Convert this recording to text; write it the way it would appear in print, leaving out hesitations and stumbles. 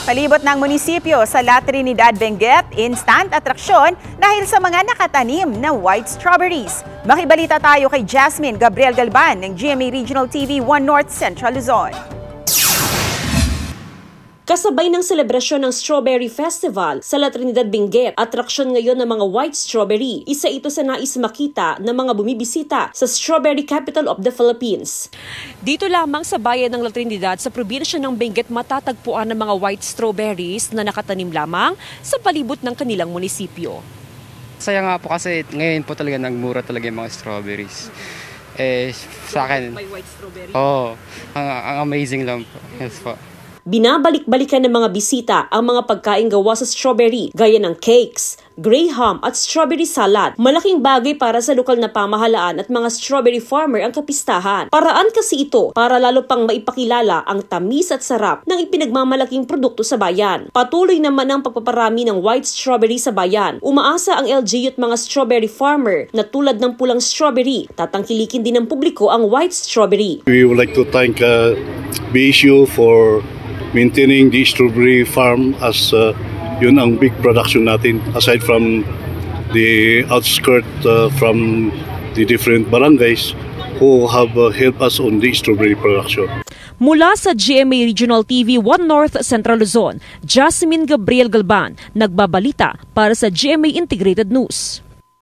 Palibot ng munisipyo sa La Trinidad, Benguet, instant atraksyon dahil sa mga nakatanim na white strawberries. Makibalita tayo kay Jasmine Gabriel Galban ng GMA Regional TV 1 North Central Luzon. Kasabay ng selebrasyon ng Strawberry Festival sa La Trinidad, Benguet, atraksyon ngayon ng mga white strawberry. Isa ito sa nais makita ng mga bumibisita sa Strawberry Capital of the Philippines. Dito lamang sa bayan ng La Trinidad sa probinsya ng Benguet matatagpuan ng mga white strawberries na nakatanim lamang sa palibot ng kanilang munisipyo. Saya nga po kasi ngayon po talaga nagmura talaga yung mga strawberries. Sa akin, may white strawberry? Oo, ang amazing lang po. Yes po. Binabalik-balikan ng mga bisita ang mga pagkain gawa sa strawberry gaya ng cakes, graham at strawberry salad. Malaking bagay para sa lokal na pamahalaan at mga strawberry farmer ang kapistahan. Paraan kasi ito para lalo pang maipakilala ang tamis at sarap ng ipinagmamalaking produkto sa bayan. Patuloy naman ang pagpaparami ng white strawberry sa bayan. Umaasa ang LGU at mga strawberry farmer na tulad ng pulang strawberry, tatangkilikin din ng publiko ang white strawberry. We would like to thank BSU for maintaining the strawberry farm as yun ang big production natin aside from the outskirt from the different barangays who have helped us on the strawberry production. Mula sa GMA Regional TV 1 North Central Luzon, Jasmine Gabriel Galban, nagbabalita para sa GMA Integrated News.